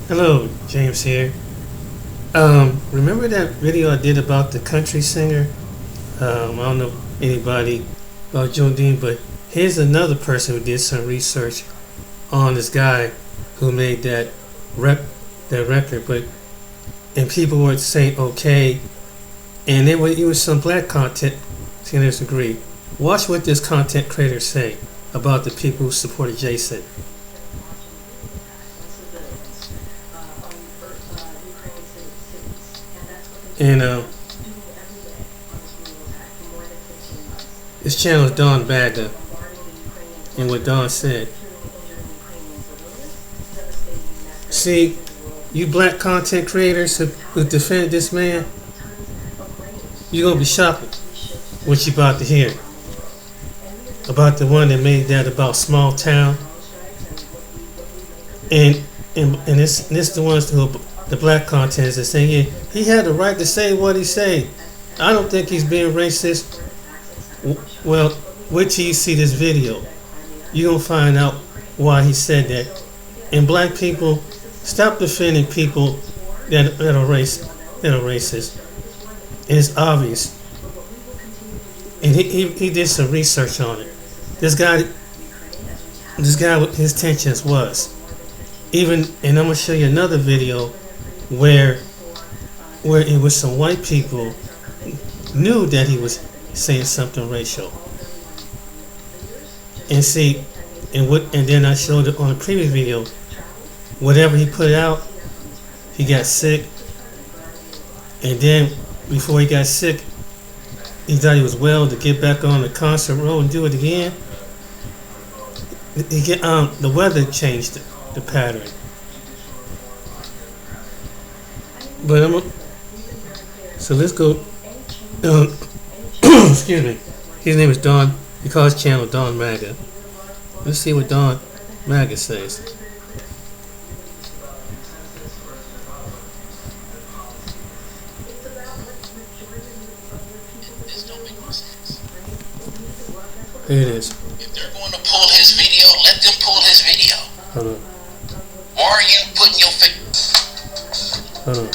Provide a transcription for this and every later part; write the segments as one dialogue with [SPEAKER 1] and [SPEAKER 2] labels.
[SPEAKER 1] Hello, James here. Remember that video I did about the country singer? I don't know anybody about Joe Dean, but here's another person who did some research on this guy who made that record. But and people were saying okay, and there were even some black content singers agree. Watch what this content creator say about the people who supported Jason. And this channel is Don Bagga, and what Don said. See, you black content creators who defend this man, you're gonna be shocked what you about to hear about the one that made that about small town, and this the ones who the black content is saying, yeah, he had the right to say what he said. I don't think he's being racist. Well, wait till you see this video. You're gonna find out why he said that. And black people, stop defending people that are racist. It's obvious. And he did some research on it. This guy, his intentions was even, and I'm gonna show you another video where it was some white people knew that he was saying something racial. And see, and then I showed it on a previous video. Whatever he put out, he got sick, and then before he got sick, he thought he was well to get back on the concert road and do it again. The weather changed the pattern. But so let's go. Excuse me. His name is Don. He calls his channel Don Maga. Let's see what Don Maga says. Here it is.
[SPEAKER 2] If they're going to pull his video, let them pull his video.
[SPEAKER 1] Hold on.
[SPEAKER 2] Why are you putting your face?
[SPEAKER 1] Hold on.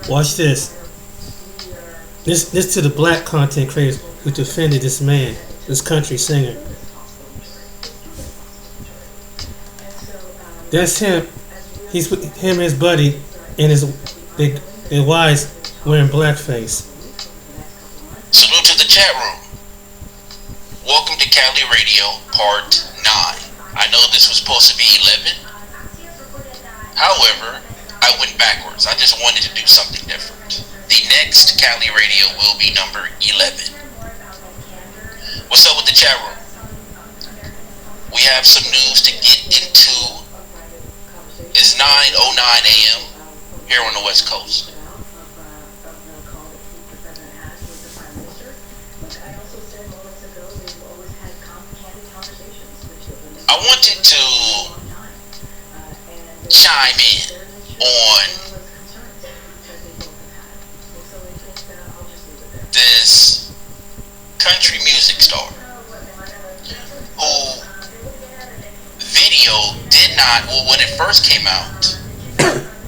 [SPEAKER 1] Watch this. This to the black content creators who defended this man, this country singer. That's him. He's with him and his buddy and their wives wearing blackface.
[SPEAKER 2] Salute to the chat room. Welcome to Cali Radio Part 9. I know this was supposed to be 11. However, I went backwards. I just wanted to do something different. The next Cali Radio will be number 11. What's up with the chat room? We have some news to get into. It's 9:09 a.m. here on the West Coast. I wanted to chime in on this country music star who video did not, well, when it first came out,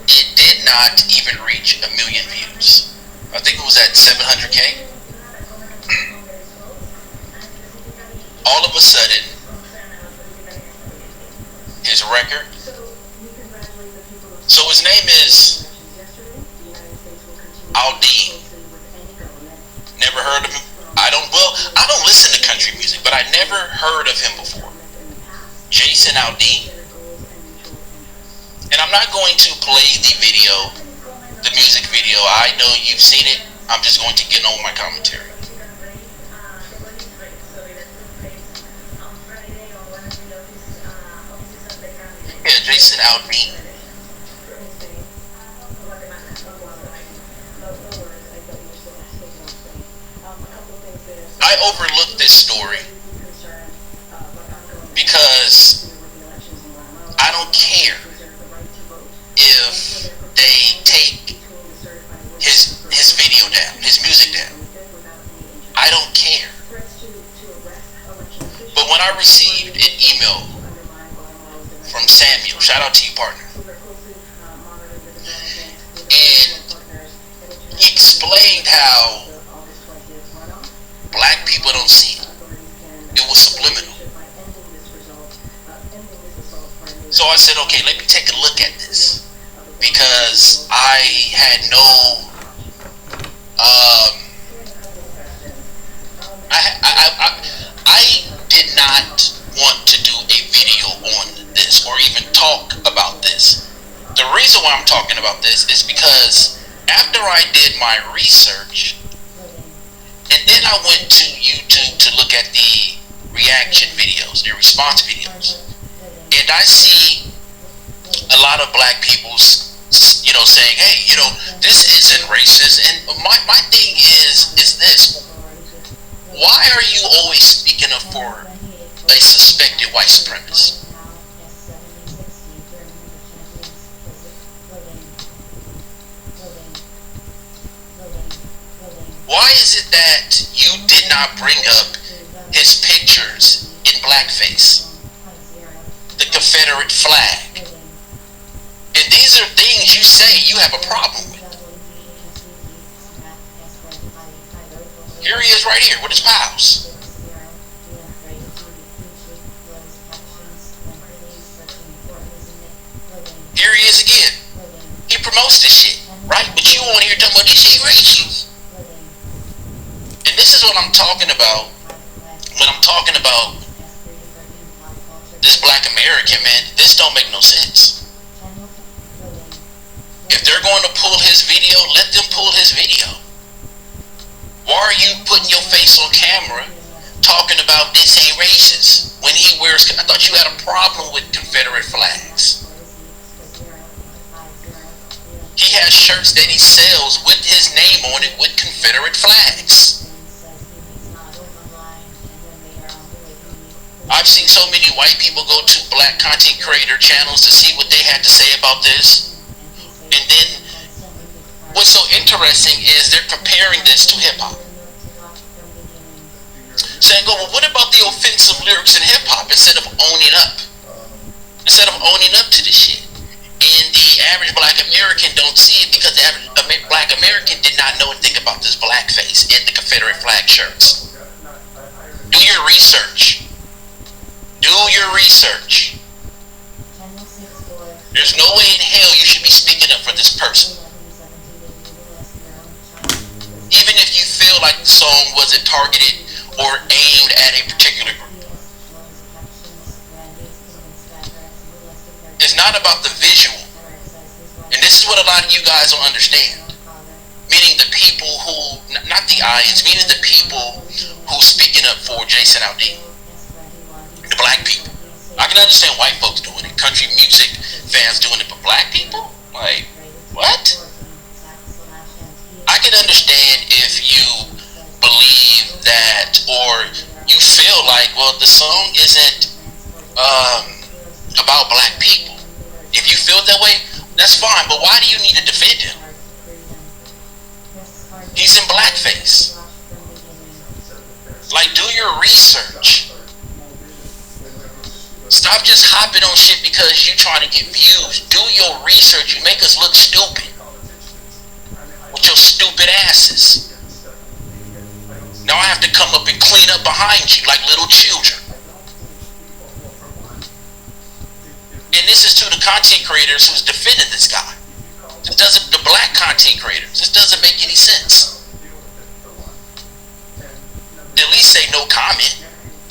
[SPEAKER 2] it did not even reach 1 million views. I think it was at 700K. All of a sudden, his record. So his name is Aldean. Never heard of him. I don't listen to country music, but I never heard of him before. Jason Aldean. And I'm not going to play the video, the music video. I know you've seen it. I'm just going to get on my commentary. Yeah, Jason Aldean. I overlooked this story because I don't care if they take down, his music down. I don't care. But when I received an email from Samuel, shout out to you, partner, and he explained how black people don't see it. It was subliminal. So I said, okay, let me take a look at this, because I had no, I did not want to do a video on this or even talk about this. The reason why I'm talking about this is because after I did my research, and then I went to YouTube to look at the reaction videos, the response videos, and I see a lot of black people, saying, hey, this isn't racist. And my thing is this: why are you always speaking up for a suspected white supremacist? Why is it that you did not bring up his pictures in blackface, the Confederate flag? And these are things you say you have a problem with. Here he is right here with his pals. Here he is again. He promotes this shit, right? But you on here talking about this shit racist. And this is what I'm talking about when I'm talking about this black American, man. This don't make no sense. If they're going to pull his video, let them pull his video. Why are you putting your face on camera talking about this ain't racist when he wears, I thought you had a problem with Confederate flags. He has shirts that he sells with his name on it with Confederate flags. I've seen so many white people go to black content creator channels to see what they had to say about this. And then what's so interesting is they're comparing this to hip-hop. Saying, well, what about the offensive lyrics in hip-hop instead of owning up? Instead of owning up to this shit. And the average black American don't see it because the average black American did not know anything about this blackface and the Confederate flag shirts. Do your research. Do your research. There's no way in hell you should be speaking up for this person. Even if you feel like the song wasn't targeted or aimed at a particular group. It's not about the visual. And this is what a lot of you guys don't understand. Meaning the people who, not the audience, meaning the people who's speaking up for Jason Aldean. The black people. I can understand white folks doing it, country music fans doing it, but black people? Like, what? I can understand if you believe that, or you feel like, well, the song isn't about black people. If you feel that way, that's fine, but why do you need to defend him? He's in blackface. Like, do your research. Stop just hopping on shit because you trying to get views. Do your research. You make us look stupid with your stupid asses. Now I have to come up and clean up behind you like little children. And this is to the content creators who's defending this guy. This doesn't, the black content creators. This doesn't make any sense. At least say no comment.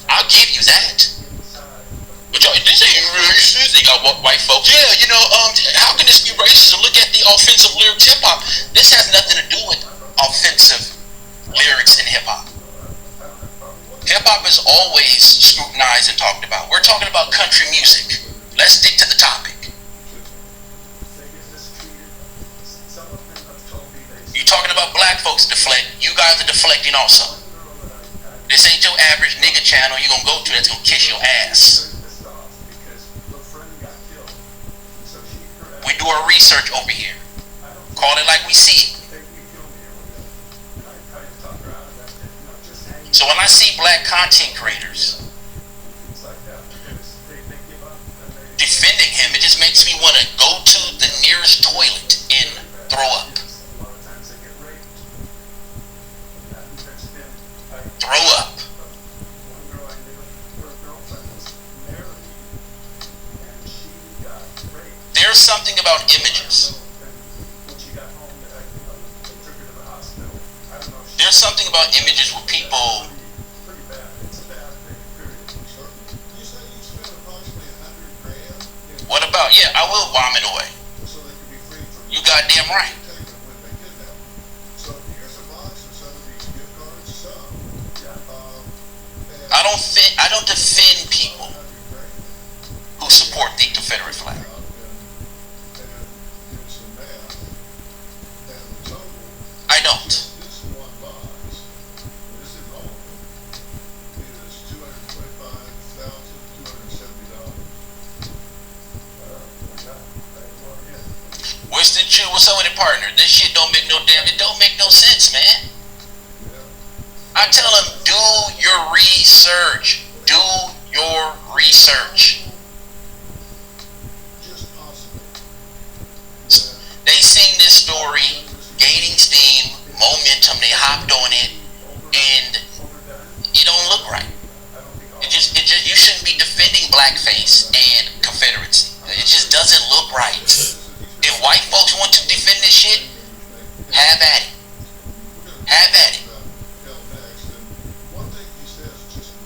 [SPEAKER 2] I'll give you that. But y'all, this ain't racist. They got white folks. Yeah, how can this be racist? Look at the offensive lyrics hip hop. This has nothing to do with offensive lyrics in hip hop. Hip hop is always scrutinized and talked about. We're talking about country music. Let's stick to the topic. You talking about black folks deflect. You guys are deflecting also. This ain't your average nigga channel you gonna go to that's gonna kiss your ass. We do our research over here. Call it like we see it. So when I see black content creators defending him, it just makes me want to go to the nearest toilet and throw up. Throw up. There's something about images. There's something about images where people. What about? Yeah, I will bomb it away. You goddamn right. I don't defend people who support the Confederate flag. I don't. Winston Chu, what's up with it, partner? This shit don't make no damn. It don't make no sense, man. I tell them, do your research. Do your research. They seen this story gaining steam, momentum. They hopped on it, and it don't look right. It just you shouldn't be defending blackface and Confederacy. It just doesn't look right. If white folks want to defend this shit, have at it. Have at it.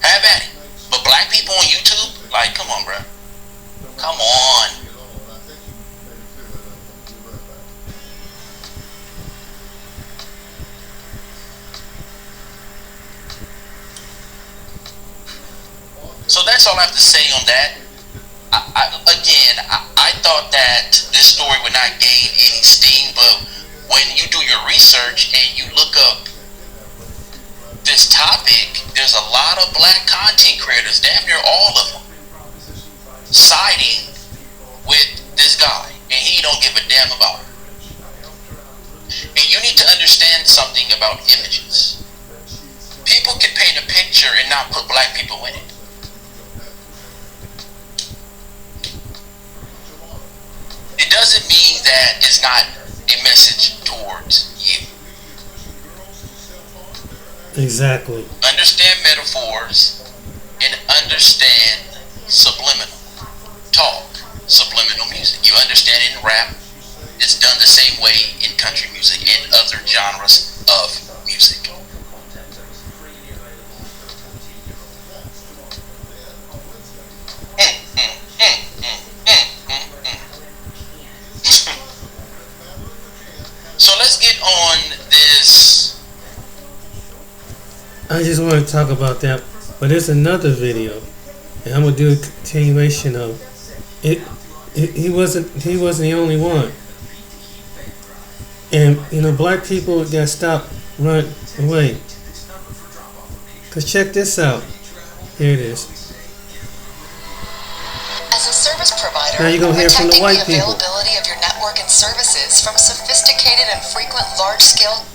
[SPEAKER 2] Have at it. But black people on YouTube, like, come on, bro. Come on. So that's all I have to say on that. I thought that this story would not gain any steam, but when you do your research and you look up this topic, there's a lot of black content creators, damn near all of them, siding with this guy, and he don't give a damn about it. And you need to understand something about images. People can paint a picture and not put black people in it. It doesn't mean that it's not a message towards you.
[SPEAKER 1] Exactly.
[SPEAKER 2] Understand metaphors and understand subliminal talk, subliminal music. You understand it in rap. It's done the same way in country music and other genres of music. So let's get on this.
[SPEAKER 1] I just want to talk about that, but there's another video, and I'm gonna do a continuation of it. He wasn't the only one, and black people got stopped, run away. Cause check this out. Here it is.
[SPEAKER 3] As a service provider,
[SPEAKER 1] now you're gonna hear from the white
[SPEAKER 3] the
[SPEAKER 1] people.
[SPEAKER 3] availability of your network and services from sophisticated and frequent large-scale.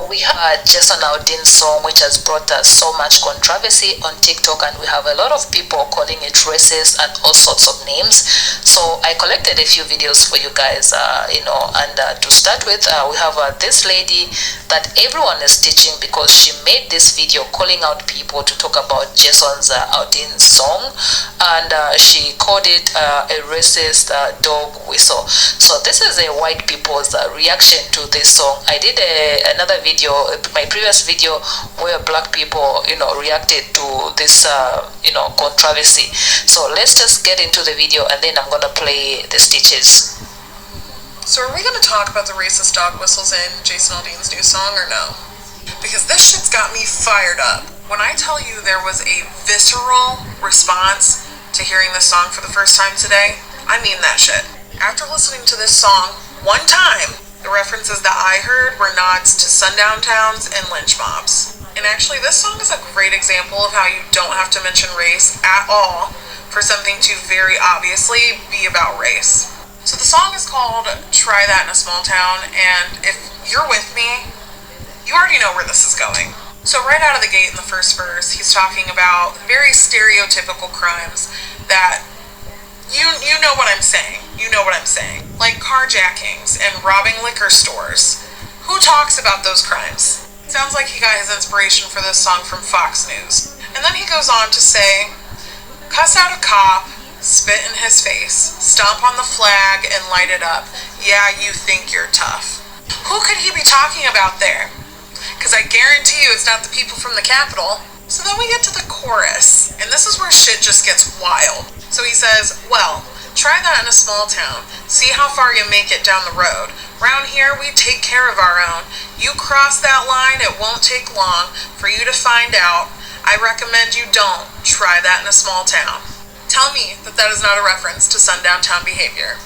[SPEAKER 3] We had Jason Aldean's song, which has brought us so much controversy on TikTok, and we have a lot of people calling it racist and all sorts of names. So I collected a few videos for you guys, and to start with, we have this lady that everyone is teaching because she made this video calling out people to talk about Jason's Aldean's song, and she called it a racist dog whistle. So this is a white people's reaction to this song. I did another video, my previous video, where black people reacted to this controversy. So let's just get into the video, and then I'm gonna play the stitches.
[SPEAKER 4] So are we gonna talk about the racist dog whistles in Jason Aldean's new song or no? Because this shit's got me fired up. When I tell you there was a visceral response to hearing this song for the first time today, I mean that shit. After listening to this song one time, the references that I heard were nods to sundown towns and lynch mobs. And actually, this song is a great example of how you don't have to mention race at all for something to very obviously be about race. So the song is called Try That in a Small Town, and if you're with me, you already know where this is going. So right out of the gate in the first verse, he's talking about very stereotypical crimes that you know what I'm saying. You know what I'm saying. Like carjackings and robbing liquor stores. Who talks about those crimes? Sounds like he got his inspiration for this song from Fox News. And then he goes on to say, cuss out a cop, spit in his face, stomp on the flag and light it up. Yeah, you think you're tough. Who could he be talking about there? Because I guarantee you it's not the people from the Capitol. So then we get to the chorus, and this is where shit just gets wild. So he says, well, try that in a small town. See how far you make it down the road. Round here, we take care of our own. You cross that line, it won't take long for you to find out. I recommend you don't try that in a small town. Tell me that that is not a reference to sundown town behavior.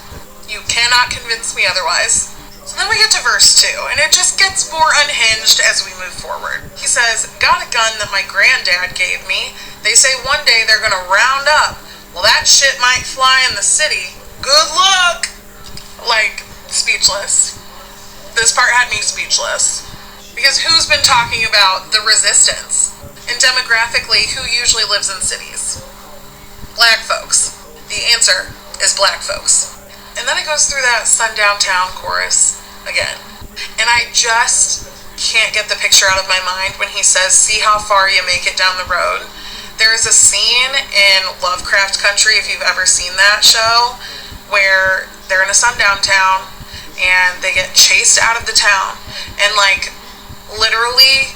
[SPEAKER 4] You cannot convince me otherwise. So then we get to verse 2, and it just gets more unhinged as we move forward. He says, got a gun that my granddad gave me. They say one day they're gonna round up. Well, that shit might fly in the city. Good luck! Like, speechless. This part had me speechless. Because who's been talking about the resistance? And demographically, who usually lives in cities? Black folks. The answer is black folks. And then it goes through that sundown town chorus again. And I just can't get the picture out of my mind when he says, see how far you make it down the road. There is a scene in Lovecraft Country, if you've ever seen that show, where they're in a sundown town and they get chased out of the town. And like, literally,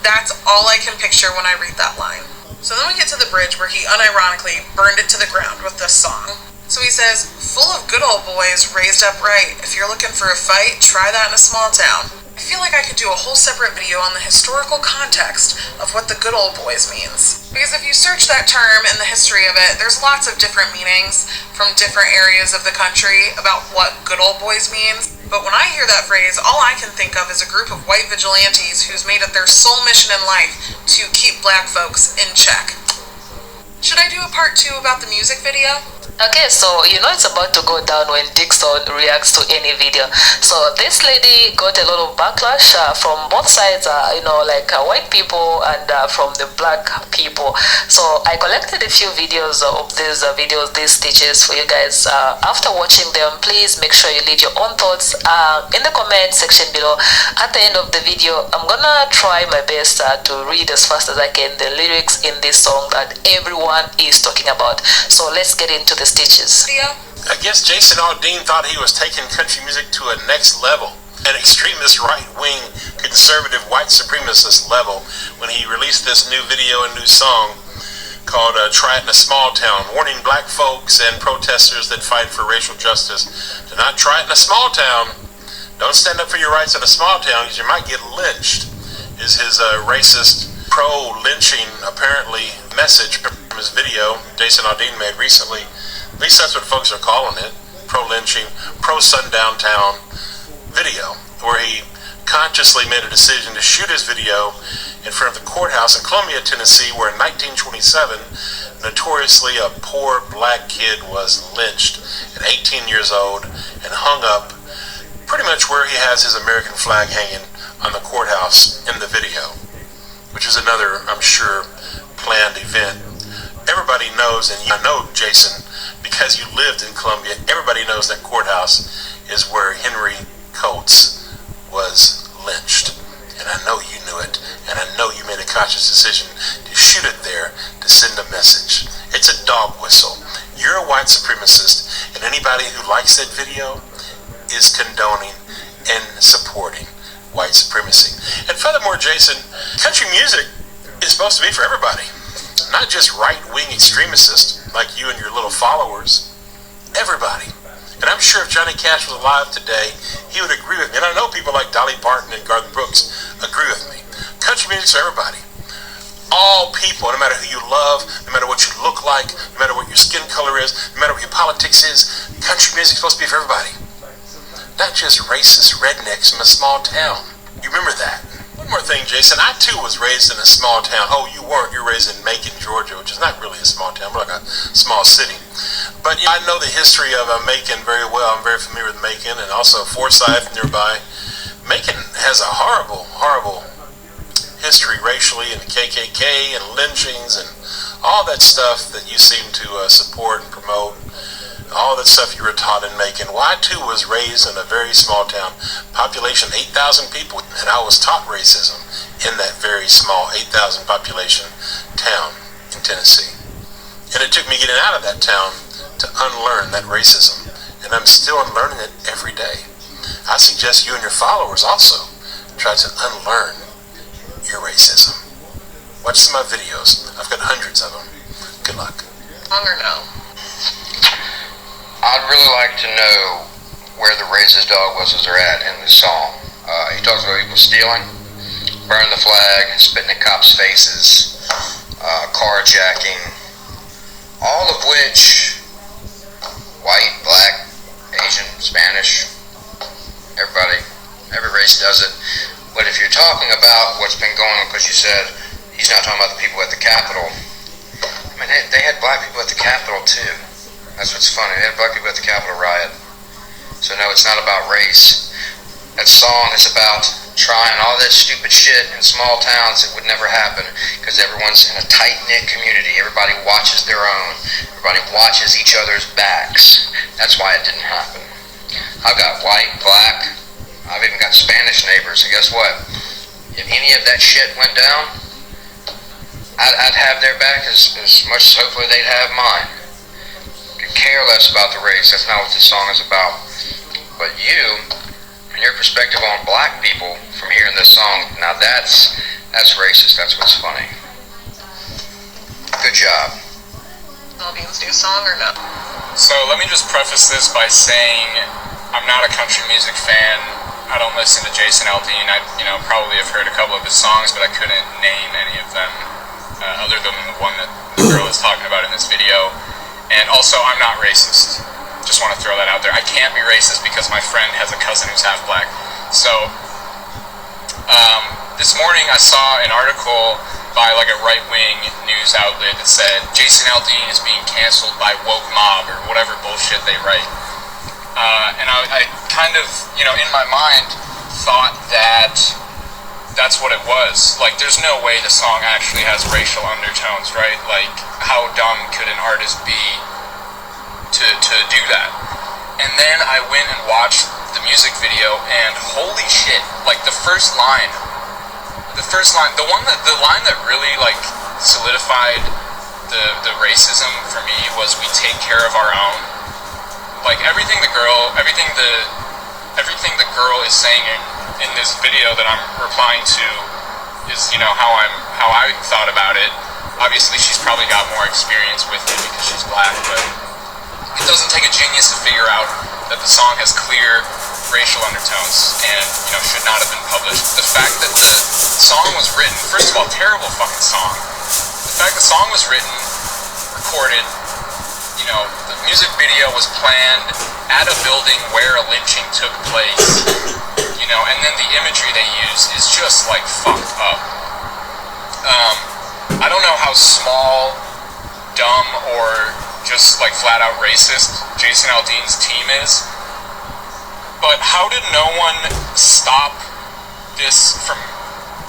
[SPEAKER 4] that's all I can picture when I read that line. So then we get to the bridge where he unironically burned it to the ground with this song. So he says, full of good old boys raised up right. If you're looking for a fight, try that in a small town. I feel like I could do a whole separate video on the historical context of what the good old boys means. Because if you search that term and the history of it, there's lots of different meanings from different areas of the country about what good old boys means. But when I hear that phrase, all I can think of is a group of white vigilantes who's made it their sole mission in life to keep black folks in check. Should I do a part 2 about the music video?
[SPEAKER 3] Okay, so you know it's about to go down when Dixon reacts to any video. So this lady got a lot of backlash from both sides, white people and from the black people. So I collected a few videos of these these stitches for you guys. After watching them, please make sure you leave your own thoughts in the comment section below. At the end of the video, I'm gonna try my best to read as fast as I can the lyrics in this song that everyone is talking about. So let's get into the stitches.
[SPEAKER 5] I guess Jason Aldean thought he was taking country music to a next level, an extremist right-wing conservative white supremacist level, when he released this new video and new song called Try It in a Small Town, warning black folks and protesters that fight for racial justice to not try it in a small town. Don't stand up for your rights in a small town because you might get lynched, is his racist pro-lynching apparently message from his video Jason Aldean made recently. At least that's what folks are calling it, pro-lynching, pro-sundown town video, where he consciously made a decision to shoot his video in front of the courthouse in Columbia, Tennessee, where in 1927, notoriously a poor black kid was lynched at 18 years old and hung up pretty much where he has his American flag hanging on the courthouse in the video, which is another, I'm sure, planned event. Everybody knows, and I know, Jason, because you lived in Columbia, everybody knows that courthouse is where Henry Coates was lynched. And I know you knew it, and I know you made a conscious decision to shoot it there to send a message. It's a dog whistle. You're a white supremacist, and anybody who likes that video is condoning and supporting white supremacy. And furthermore, Jason, country music is supposed to be for everybody. Not just right-wing extremists like you and your little followers. Everybody. And I'm sure if Johnny Cash was alive today, he would agree with me. And I know people like Dolly Parton and Garth Brooks agree with me. Country music's for everybody. All people, no matter who you love, no matter what you look like, no matter what your skin color is, no matter what your politics is, country music's supposed to be for everybody. Not just racist rednecks from a small town. You remember that. One more thing, Jason. I too was raised in a small town. Oh, you weren't. You're raised in Macon, Georgia, which is not really a small town, but like a small city. But I know the history of Macon very well. I'm very familiar with Macon, and also Forsyth nearby. Macon has a horrible, horrible history racially, and the KKK and lynchings and all that stuff that you seem to support and promote. All that stuff you were taught in Macon. Well, I too was raised in a very small town, population 8,000 people, and I was taught racism in that very small 8,000 population town in Tennessee. And it took me getting out of that town to unlearn that racism, and I'm still unlearning it every day. I suggest you and your followers also try to unlearn your racism. Watch some of my videos. I've got hundreds of them. Good luck.
[SPEAKER 4] Song or no?
[SPEAKER 6] I'd really like to know where the racist dog whistles are at in the song. He talks about people stealing, burning the flag, spitting in cops' faces, carjacking, all of which white, black, Asian, Spanish, every race does it. But if you're talking about what's been going on, because you said he's not talking about the people at the Capitol, I mean, they had black people at the Capitol too. That's what's funny. They had black people at the Capitol riot. So no, it's not about race. That song is about trying all that stupid shit in small towns that would never happen because everyone's in a tight-knit community. Everybody watches their own. Everybody watches each other's backs. That's why it didn't happen. I've got white, black, I've even got Spanish neighbors. And guess what? If any of that shit went down, I'd have their back as much as hopefully they'd have mine. Care less about the race. That's not what this song is about. But you and your perspective on black people from hearing this song, now that's racist. That's what's funny. Good job.
[SPEAKER 4] Aldean's new song or no?
[SPEAKER 7] So let me just preface this by saying I'm not a country music fan. I don't listen to Jason Aldean. I probably have heard a couple of his songs, but I couldn't name any of them other than the one that the girl is talking about in this video. And also, I'm not racist. Just want to throw that out there. I can't be racist because my friend has a cousin who's half black. So, this morning I saw an article by like a right-wing news outlet that said Jason Aldean is being canceled by woke mob or whatever bullshit they write. And I kind of, in my mind thought that that's what it was. Like, there's no way the song actually has racial undertones, right? Like, how dumb could an artist be to do that? And then I went and watched the music video, and holy shit, like, the line that really, like, solidified the racism for me was "we take care of our own." Like, everything the girl is saying in this video that I'm replying to is, how I thought about it. Obviously, she's probably got more experience with it because she's black, but it doesn't take a genius to figure out that the song has clear racial undertones and, should not have been published. The fact that the song was written, first of all, terrible fucking song. The fact the song was written, recorded, the music video was planned at a building where a lynching took place, and then the imagery they use is just, like, fucked up. I don't know how small, dumb, or just, like, flat-out racist Jason Aldean's team is, but how did no one stop this from,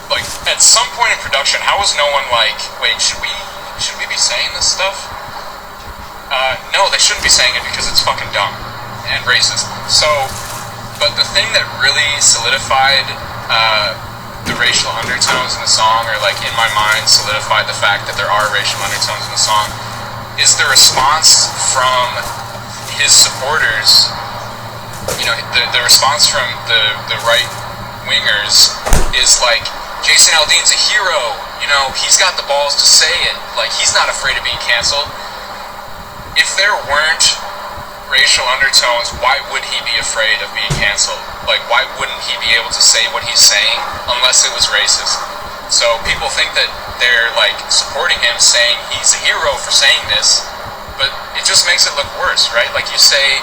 [SPEAKER 7] like, at some point in production, how was no one like, wait, should we be saying this stuff? No, they shouldn't be saying it because it's fucking dumb and racist. So, but the thing that really solidified the racial undertones in the song, or like in my mind solidified the fact that there are racial undertones in the song, is the response from his supporters. The response from the right wingers is like, Jason Aldean's a hero. He's got the balls to say it. Like, he's not afraid of being canceled. If there weren't racial undertones, why would he be afraid of being canceled? Like, why wouldn't he be able to say what he's saying unless it was racist? So people think that they're, like, supporting him, saying he's a hero for saying this, but it just makes it look worse, right? Like, you say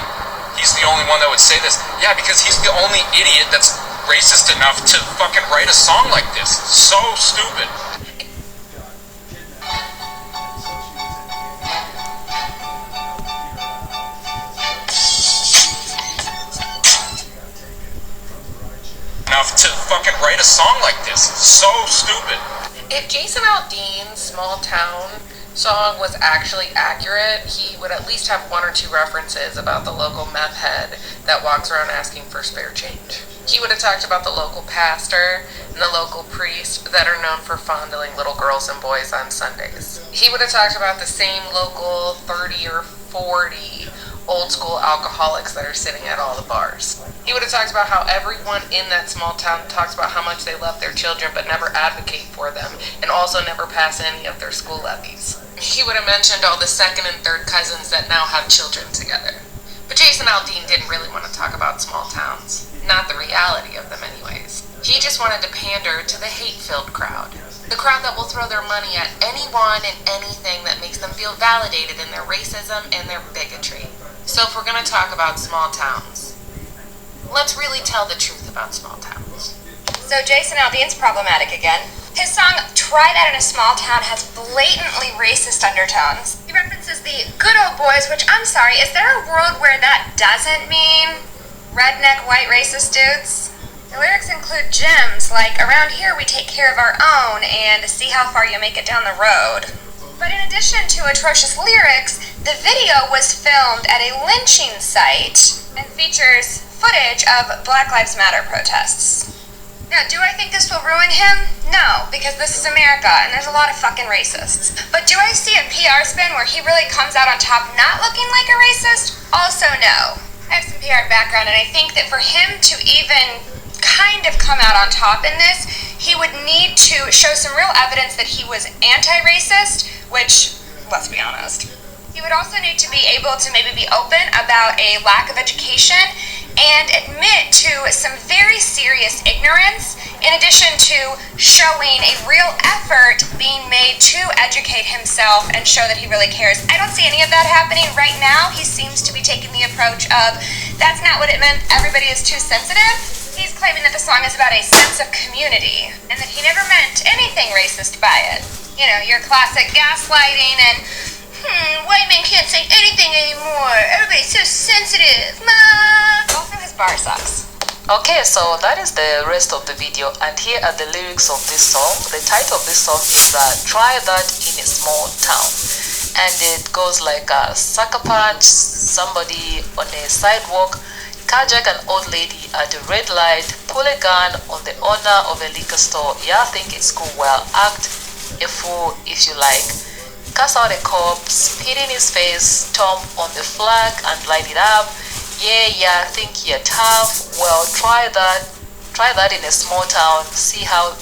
[SPEAKER 7] he's the only one that would say this. Yeah, because he's the only idiot that's racist enough to fucking write a song like this. So stupid. Enough to fucking write a song like this. So stupid.
[SPEAKER 4] If Jason Aldean's Small Town song was actually accurate, he would at least have one or two references about the local meth head that walks around asking for spare change. He would have talked about the local pastor and the local priest that are known for fondling little girls and boys on Sundays. He would have talked about the same local 30 or 40 old school alcoholics that are sitting at all the bars. He would have talked about how everyone in that small town talks about how much they love their children but never advocate for them, and also never pass any of their school levies. He would have mentioned all the second and third cousins that now have children together. But Jason Aldean didn't really want to talk about small towns. Not the reality of them anyways. He just wanted to pander to the hate-filled crowd. The crowd that will throw their money at anyone and anything that makes them feel validated in their racism and their bigotry. So if we're going to talk about small towns, let's really tell the truth about small towns.
[SPEAKER 8] So Jason Aldean's problematic again. His song, Try That in a Small Town, has blatantly racist undertones. He references the good old boys, which, I'm sorry, is there a world where that doesn't mean redneck white racist dudes? The lyrics include gems like, around here we take care of our own and see how far you make it down the road. But in addition to atrocious lyrics, the video was filmed at a lynching site and features footage of Black Lives Matter protests. Now, do I think this will ruin him? No, because this is America and there's a lot of fucking racists. But do I see a PR spin where he really comes out on top not looking like a racist? Also no. I have some PR background, and I think that for him to even kind of come out on top in this, he would need to show some real evidence that he was anti-racist, which, let's be honest. He would also need to be able to maybe be open about a lack of education and admit to some very serious ignorance, in addition to showing a real effort being made to educate himself and show that he really cares. I don't see any of that happening right now. He seems to be taking the approach of, that's not what it meant, everybody is too sensitive. He's claiming that the song is about a sense of community, and that he never meant anything racist by it. You know, your classic gaslighting and, white men can't say anything anymore, everybody's so sensitive, ma. Also, his bar sucks.
[SPEAKER 3] Okay, so that is the rest of the video, and here are the lyrics of this song. The title of this song is Try That in a Small Town, and it goes like sucker punch somebody on a sidewalk, carjack an old lady at a red light, pull a gun on the owner of a liquor store. Yeah, think it's cool, well, act a fool if you like, cuss out a cop, spit in his face, stomp on the flag and light it up. Yeah, think you're tough. Well, try that in a small town. See how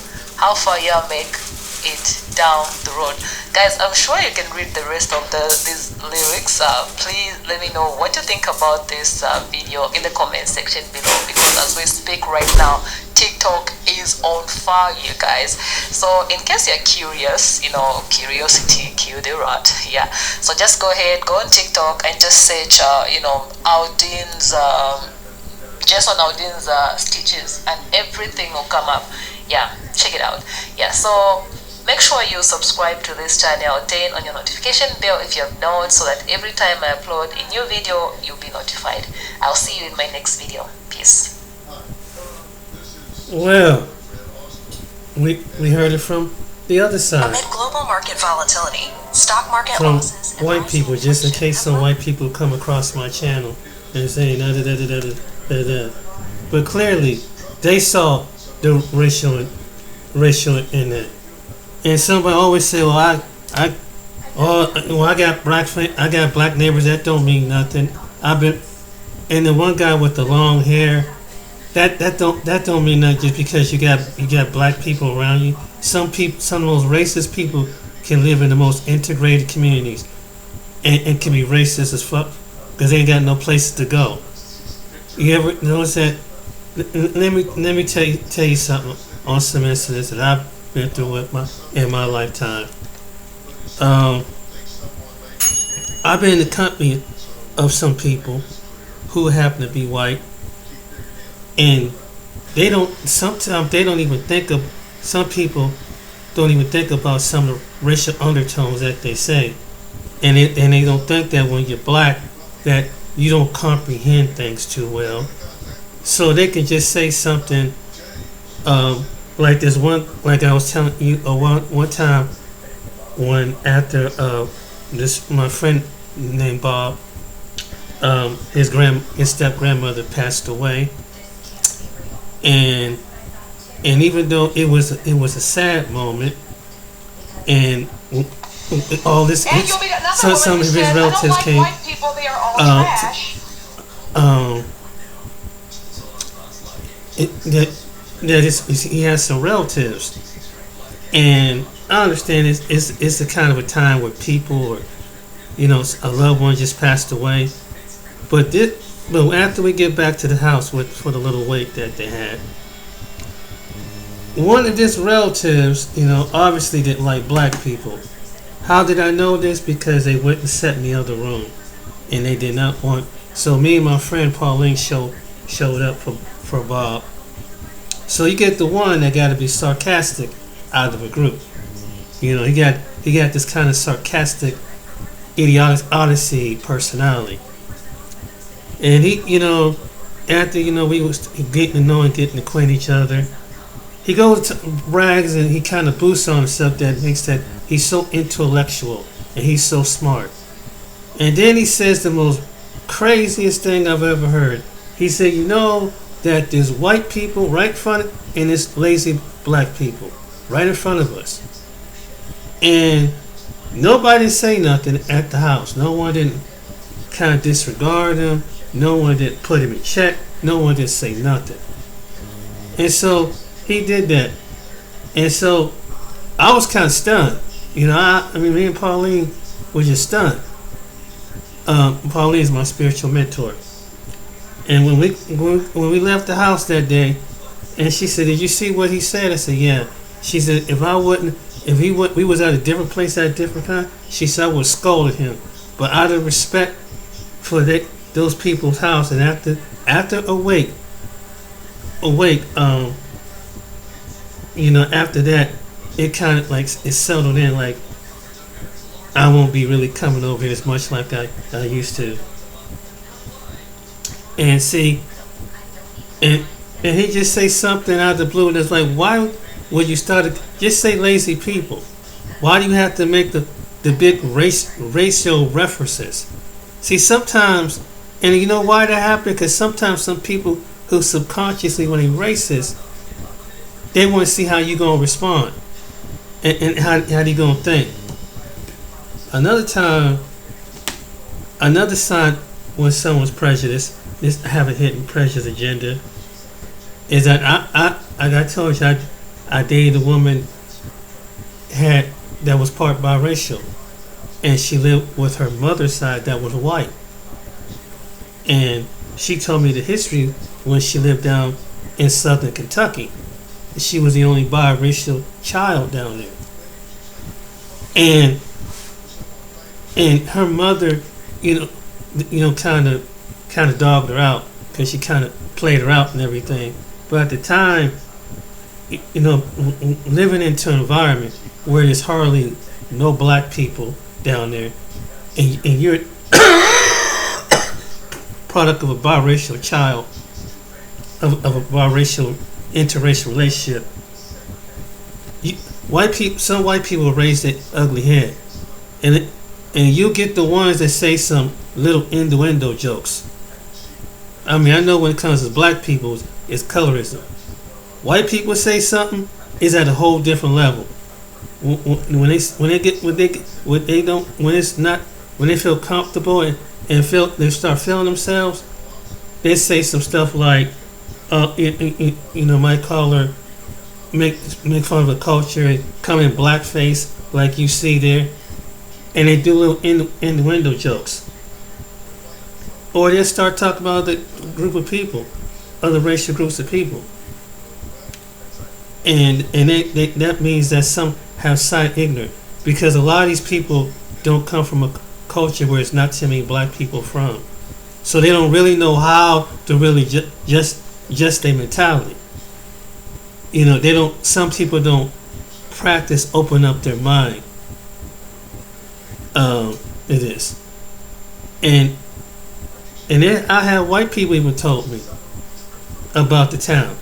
[SPEAKER 3] far you make it down the road. Guys, I'm sure you can read the rest of these lyrics. Please let me know what you think about this video in the comment section below, because as we speak right now, TikTok is on fire, you guys. So in case you're curious, curiosity killed the rat. Yeah, so just go ahead, go on TikTok and just search Aldean's Jason Aldean's stitches, and everything will come up. Yeah, check it out. Yeah, so make sure you subscribe to this channel, turn on your notification bell if you have not, so that every time I upload a new video, you'll be notified. I'll see you in my next video. Peace.
[SPEAKER 1] Well, we heard it from the other side.
[SPEAKER 9] Amid global market volatility, stock market
[SPEAKER 1] from
[SPEAKER 9] losses, and
[SPEAKER 1] white people, just in case some white people come across my channel and say da da da da da da da. But clearly, they saw the racial in that. And somebody always say, "Well, I got black neighbors." That don't mean nothing. And the one guy with the long hair, that don't mean nothing just because you got black people around you. Some of those racist people can live in the most integrated communities and can be racist as fuck because they ain't got no places to go. You ever notice that? Let me tell you something on some incidents that I've been through in my lifetime. I've been in the company of some people who happen to be white, and they don't. Sometimes they don't even think of. Some people don't even think about some of the racial undertones that they say, and they don't think that when you're black that you don't comprehend things too well, so they can just say something like this one, like I was telling you one time when after this my friend named Bob, his step grandmother passed away, and even though it was a sad moment, and all this, so some of his relatives came. He has some relatives, and I understand it's a kind of a time where people, or a loved one just passed away, but after we get back to the house for the little wake that they had, one of his relatives, obviously didn't like black people. How did I know this? Because they went and sat in the other room, and they did not want. So me and my friend Pauline showed up for Bob. So you get the one that got to be sarcastic out of a group. He got this kind of sarcastic, idiotic odyssey personality. And he, after we was getting to know and getting to acquaint each other, he goes to brags and he kind of boosts on himself that makes that he's so intellectual and he's so smart. And then he says the most craziest thing I've ever heard. He said, that there's white people right in front and there's lazy black people right in front of us. And nobody say nothing at the house. No one didn't kind of disregard him. No one didn't put him in check. No one didn't say nothing. And so he did that. And so I was kind of stunned. I mean, me and Pauline were just stunned. Pauline is my spiritual mentor. And when we left the house that day, and she said, "Did you see what he said?" I said, "Yeah." She said, we was at a different place at a different time, she said I would have scolded him. But out of respect for those people's house, and after awake, after that, it kind of like it settled in. Like I won't be really coming over here as much like I used to. And see, and he just say something out of the blue, and it's like, why would you just say lazy people? Why do you have to make the big racial references? See, sometimes, and you know why that happened? Because sometimes some people who subconsciously, when they racist, they want to see how you gonna respond, and how you gonna think. Another sign when someone's prejudiced, this have a hidden prejudice agenda, is that I told you I dated a woman that was part biracial, and she lived with her mother's side that was white, and she told me the history when she lived down in southern Kentucky. She was the only biracial child down there, and her mother, kind of dogged her out because she kind of played her out and everything. But at the time, living into an environment where there's hardly no black people down there, and you're product of a biracial child, of a biracial interracial relationship. Some white people raise their ugly head, and you get the ones that say some little innuendo jokes. I mean, I know when it comes to black people, it's colorism. White people say something is at a whole different level. When they feel comfortable and they start feeling themselves, they say some stuff like, might call her, make fun of the culture and come in blackface like you see there, and they do little innuendo jokes. Or they start talking about the group of people, other racial groups of people, and that means that some have side ignorant, because a lot of these people don't come from a culture where it's not too many black people from, so they don't really know how to really just their mentality. they don't. Some people don't practice open up their mind. It is, and then I have white people even told me about the town.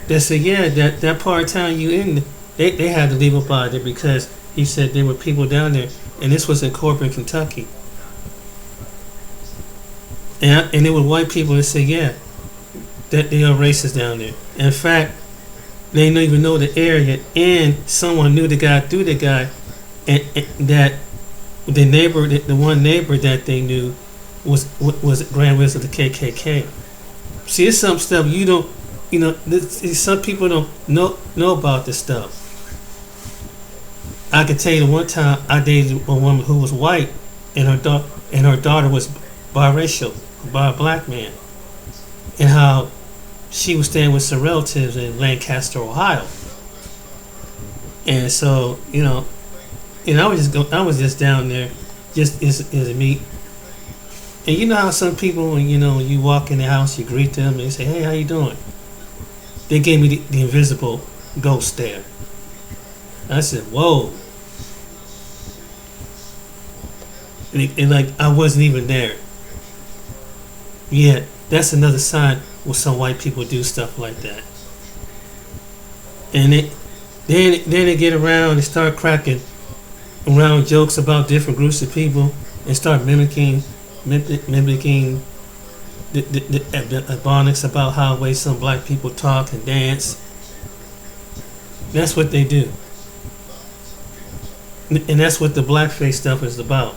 [SPEAKER 1] They said, yeah, that part of town you in, they had to leave up out there because he said there were people down there, and this was in Corbin, Kentucky. And it was white people that said, yeah, that they are racist down there. In fact, they don't even know the area, and someone knew the guy through the guy, and that the neighbor, the one neighbor that they knew was Grand Wizard of the KKK. See, it's some stuff you don't, some people don't know about this stuff. I can tell you the one time I dated a woman who was white, and her daughter was biracial, by a black man, and how she was staying with some relatives in Lancaster, Ohio. And so, I was just down there, just as a meet. And you know how some people, when you walk in the house, you greet them, and they say, "Hey, how you doing?" They gave me the invisible ghost stare. I said, "Whoa!" And like I wasn't even there. Yeah, that's another sign when some white people do stuff like that. And then they get around and start cracking around jokes about different groups of people and start mimicking the ebonics about how way some black people talk and dance. That's what they do. And that's what the blackface stuff is about.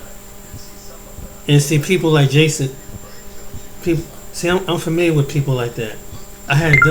[SPEAKER 1] And see, people like Jason, I'm familiar with people like that. I had it done.